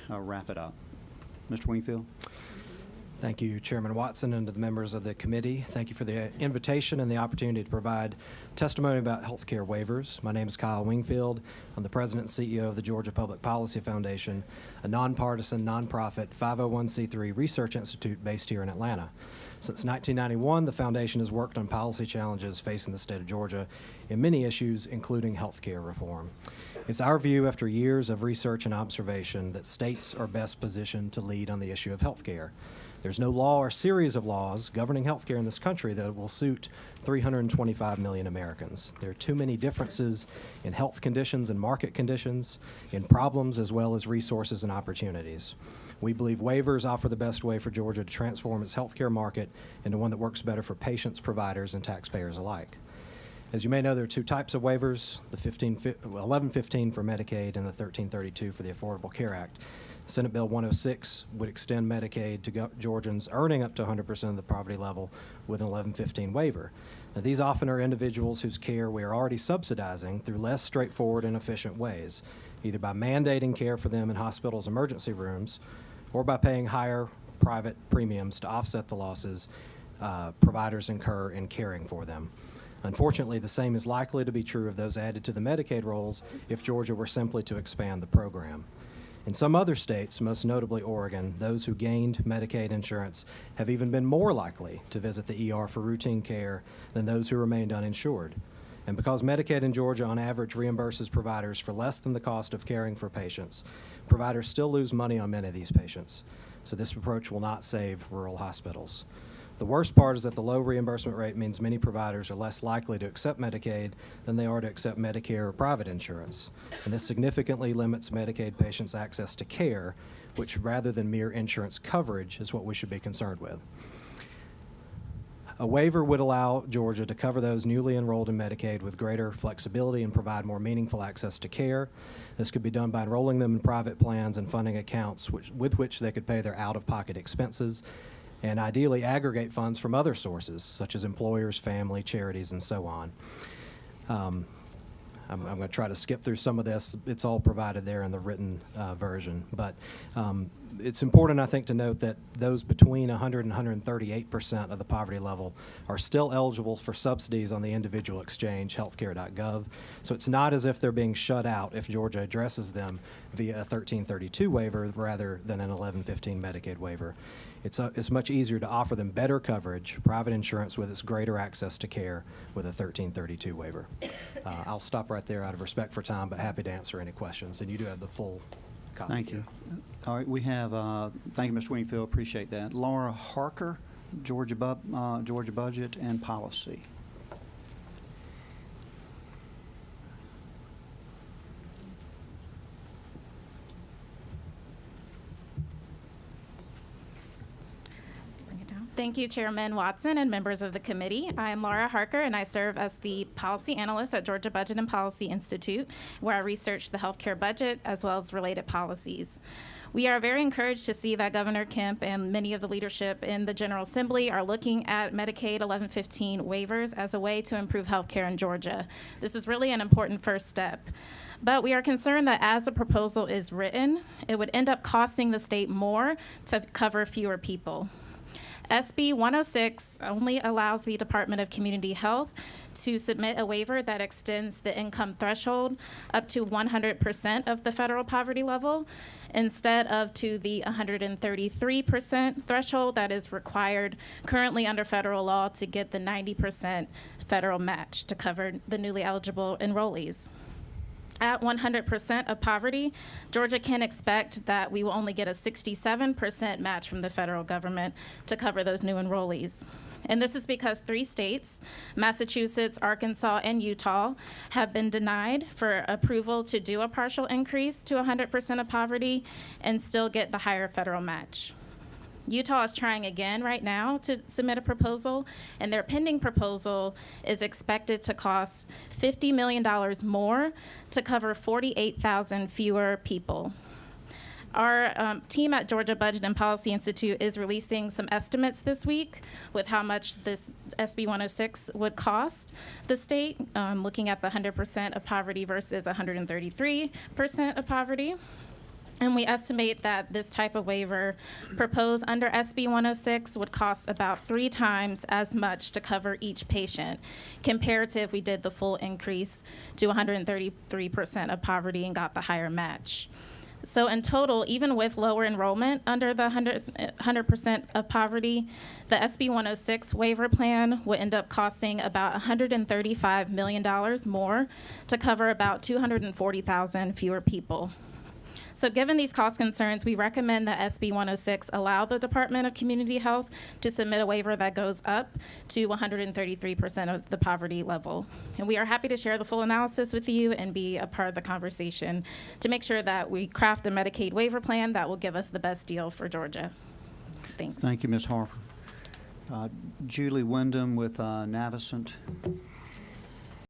wrap it up. Mr. Wingfield. Thank you, Chairman Watson, and to the members of the committee. Thank you for the invitation and the opportunity to provide testimony about healthcare waivers. My name is Kyle Wingfield. I'm the president and CEO of the Georgia Public Policy Foundation, a nonpartisan, nonprofit 501c3 research institute based here in Atlanta. Since 1991, the foundation has worked on policy challenges facing the state of Georgia in many issues, including healthcare reform. It's our view, after years of research and observation, that states are best positioned to lead on the issue of healthcare. There's no law or series of laws governing healthcare in this country that will suit 325 million Americans. There are too many differences in health conditions and market conditions, in problems as well as resources and opportunities. We believe waivers offer the best way for Georgia to transform its healthcare market into one that works better for patients, providers, and taxpayers alike. As you may know, there are two types of waivers, the 1115 for Medicaid and the 1332 for the Affordable Care Act. Senate Bill 106 would extend Medicaid to Georgians earning up to 100% of the poverty level with an 1115 waiver. Now, these often are individuals whose care we are already subsidizing through less straightforward and efficient ways, either by mandating care for them in hospitals' emergency rooms or by paying higher private premiums to offset the losses providers incur in caring for them. Unfortunately, the same is likely to be true of those added to the Medicaid rolls if Georgia were simply to expand the program. In some other states, most notably Oregon, those who gained Medicaid insurance have even been more likely to visit the ER for routine care than those who remained uninsured. And because Medicaid in Georgia on average reimburses providers for less than the cost of caring for patients, providers still lose money on many of these patients. So this approach will not save rural hospitals. The worst part is that the low reimbursement rate means many providers are less likely to accept Medicaid than they are to accept Medicare or private insurance. And this significantly limits Medicaid patients' access to care, which rather than mere insurance coverage is what we should be concerned with. A waiver would allow Georgia to cover those newly enrolled in Medicaid with greater flexibility and provide more meaningful access to care. This could be done by enrolling them in private plans and funding accounts with which they could pay their out-of-pocket expenses, and ideally aggregate funds from other sources, such as employers, family, charities, and so on. I'm going to try to skip through some of this. It's all provided there in the written version. But it's important, I think, to note that those between 100 and 138% of the poverty level are still eligible for subsidies on the individual exchange, healthcare.gov. So it's not as if they're being shut out if Georgia addresses them via a 1332 waiver rather than an 1115 Medicaid waiver. It's much easier to offer them better coverage, private insurance with its greater access to care with a 1332 waiver. I'll stop right there out of respect for time, but happy to answer any questions. And you do have the full copy. Thank you. All right, we have, thank you, Mr. Wingfield, appreciate that. Laura Harker, Georgia Budget and Policy. Thank you, Chairman Watson and members of the committee. I am Laura Harker, and I serve as the policy analyst at Georgia Budget and Policy Institute, where I research the healthcare budget as well as related policies. We are very encouraged to see that Governor Kemp and many of the leadership in the General Assembly are looking at Medicaid 1115 waivers as a way to improve healthcare in Georgia. This is really an important first step. But we are concerned that as the proposal is written, it would end up costing the state more to cover fewer people. SB 106 only allows the Department of Community Health to submit a waiver that extends the income threshold up to 100% of the federal poverty level instead of to the 133% threshold that is required currently under federal law to get the 90% federal match to cover the newly eligible enrollees. At 100% of poverty, Georgia can expect that we will only get a 67% match from the federal government to cover those new enrollees. And this is because 3 states, Massachusetts, Arkansas, and Utah, have been denied for approval to do a partial increase to 100% of poverty and still get the higher federal match. Utah is trying again right now to submit a proposal, and their pending proposal is expected to cost $50 million more to cover 48,000 fewer people. Our team at Georgia Budget and Policy Institute is releasing some estimates this week with how much this SB 106 would cost the state, looking at the 100% of poverty versus 133% of poverty. And we estimate that this type of waiver proposed under SB 106 would cost about 3 times as much to cover each patient compared to if we did the full increase to 133% of poverty and got the higher match. So in total, even with lower enrollment under the 100% of poverty, the SB 106 waiver plan would end up costing about $135 million more to cover about 240,000 fewer people. So given these cost concerns, we recommend that SB 106 allow the Department of Community Health to submit a waiver that goes up to 133% of the poverty level. And we are happy to share the full analysis with you and be a part of the conversation to make sure that we craft a Medicaid waiver plan that will give us the best deal for Georgia. Thanks. Thank you, Ms. Harper. Julie Wyndham with Navicent.